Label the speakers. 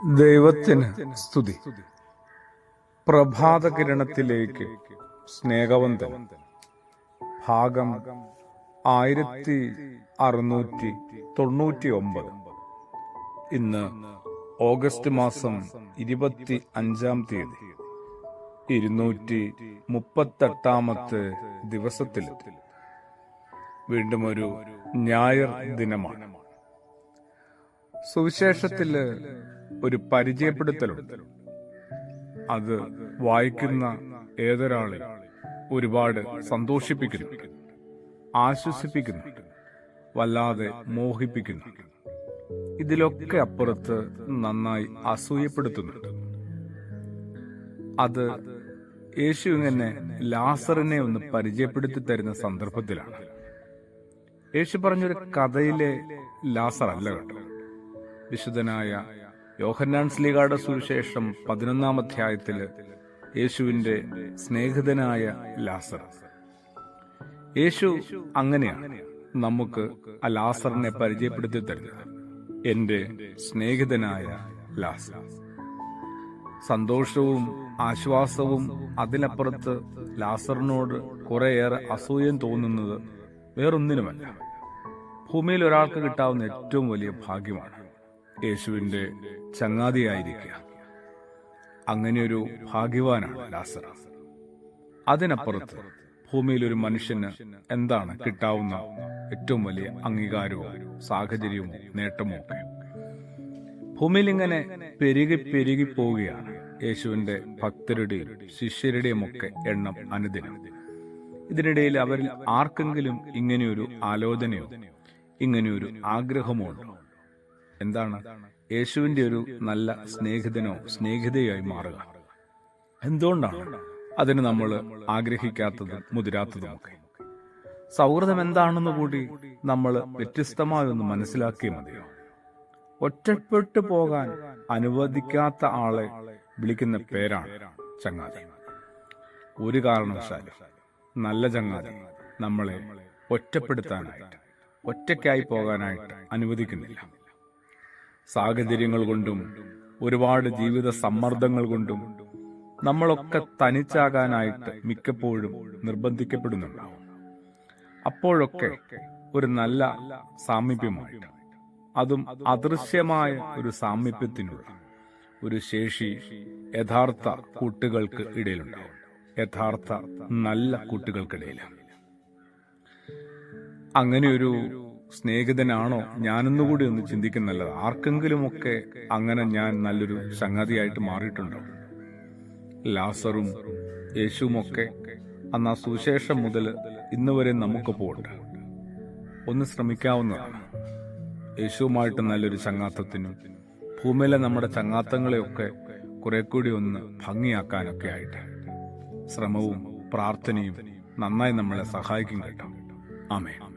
Speaker 1: ദൈവത്തിന് സ്തുതി. പ്രഭാതകിരണത്തിലേക്ക് സ്നേഹവന്തൻ. ഭാഗം 1699. ഇന്ന് ഓഗസ്റ്റ് മാസം 25 238 ദിവസത്തിലെത്തി. വീണ്ടും ഒരു ഞായർ ദിനമാണ്. സുവിശേഷത്തില് ഒരു പരിചയപ്പെടുത്തലുണ്ട്. അത് വായിക്കുന്ന ഏതൊരാളെ ഒരുപാട് സന്തോഷിപ്പിക്കുന്നു, ആശ്വസിപ്പിക്കുന്നു, വല്ലാതെ മോഹിപ്പിക്കുന്നു. ഇതിലൊക്കെ അപ്പുറത്ത് നന്നായി അസൂയപ്പെടുത്തുന്നുണ്ട്. അത് യേശു ഇങ്ങനെ ലാസറിനെ ഒന്ന് പരിചയപ്പെടുത്തി തരുന്ന സന്ദർഭത്തിലാണ്. യേശു പറഞ്ഞൊരു കഥയിലെ ലാസർ അല്ല കേട്ടോ. വിശുദ്ധനായ യോഹന്നാൻ ശ്ലീഹായുടെ സുവിശേഷം 11 അധ്യായത്തില് യേശുവിന്റെ സ്നേഹിതനായ ലാസർ. യേശു അങ്ങനെയാണ് നമുക്ക് ആ ലാസറിനെ പരിചയപ്പെടുത്തി തരുന്നത്. എന്റെ സ്നേഹിതനായ ലാസർ. സന്തോഷവും ആശ്വാസവും അതിനപ്പുറത്ത് ലാസറിനോട് കുറേയേറെ അസൂയം തോന്നുന്നത് വേറൊന്നിനുമല്ല. ഭൂമിയിൽ ഒരാൾക്ക് കിട്ടാവുന്ന ഏറ്റവും വലിയ ഭാഗ്യമാണ് യേശുവിന്റെ ചങ്ങാതിയായിരിക്കുക. അങ്ങനെയൊരു ഭാഗ്യവാനാണ് ലാസർ. അതിനപ്പുറത്ത് ഭൂമിയിൽ ഒരു മനുഷ്യന് എന്താണ് കിട്ടാവുന്ന ഏറ്റവും വലിയ അംഗീകാരമോ സാഹചര്യമോ നേട്ടമോ ഒക്കെ? ഭൂമിയിൽ ഇങ്ങനെ പെരുകി പോവുകയാണ് യേശുവിന്റെ ഭക്തരുടെയും ശിഷ്യരുടെയും ഒക്കെ എണ്ണം അനുദിനം. ഇതിനിടയിൽ അവരിൽ ആർക്കെങ്കിലും ഇങ്ങനെയൊരു ആലോചനയോ ഇങ്ങനെയൊരു ആഗ്രഹമോ ഉണ്ടോ? എന്താണ്? യേശുവിന്റെ ഒരു നല്ല സ്നേഹിതനോ സ്നേഹിതയായി മാറുക. എന്തുകൊണ്ടാണ് അതിന് നമ്മൾ ആഗ്രഹിക്കാത്തതും മുതിരാത്തതുമൊക്കെ? സൗഹൃദം എന്താണെന്ന് കൂടി നമ്മൾ വ്യത്യസ്തമായൊന്ന് മനസ്സിലാക്കിയേ മതിയോ? ഒറ്റപ്പെട്ടു പോകാൻ അനുവദിക്കാത്ത ആളെ വിളിക്കുന്ന പേരാണ് ചങ്ങാതി. ഒരു കാരണവശാലും നല്ല ചങ്ങാതി നമ്മളെ ഒറ്റപ്പെടുത്താനായിട്ട്, ഒറ്റയ്ക്കായി പോകാനായിട്ട് അനുവദിക്കുന്നില്ല. സാഹചര്യങ്ങൾ കൊണ്ടും ഒരുപാട് ജീവിത സമ്മർദ്ദങ്ങൾ കൊണ്ടും നമ്മളൊക്കെ തനിച്ചാകാനായിട്ട് മിക്കപ്പോഴും നിർബന്ധിക്കപ്പെടുന്നുണ്ടാവും. അപ്പോഴൊക്കെ ഒരു നല്ല സാമീപ്യമായിട്ട്, അതും അദൃശ്യമായ ഒരു സാമീപ്യത്തിനുള്ള ഒരു ശേഷി യഥാർത്ഥ കൂട്ടുകൾക്ക് ഇടയിലുണ്ടാവും. യഥാർത്ഥ നല്ല കൂട്ടുകൾക്കിടയിൽ. അങ്ങനെയൊരു സ്നേഹിതനാണോ ഞാനെന്നുകൂടി ഒന്ന് ചിന്തിക്കുന്നല്ലത്. ആർക്കെങ്കിലുമൊക്കെ അങ്ങനെ ഞാൻ നല്ലൊരു സംഗതിയായിട്ട് മാറിയിട്ടുണ്ടോ? ലാസറും യേശുവുമൊക്കെ അന്ന് ആ സുവിശേഷം മുതൽ ഇന്ന് വരെ നമുക്കൊപ്പം ഉണ്ട്. ഒന്ന് ശ്രമിക്കാവുന്നതാണ്. യേശുവുമായിട്ട് നല്ലൊരു ചങ്ങാത്തത്തിനും ഭൂമിയിലെ നമ്മുടെ ചങ്ങാത്തങ്ങളെയൊക്കെ കുറെ കൂടി ഒന്ന് ഭംഗിയാക്കാനൊക്കെ ആയിട്ട് ശ്രമവും പ്രാർത്ഥനയും നന്നായി നമ്മളെ സഹായിക്കും കേട്ടോ. ആമേൻ.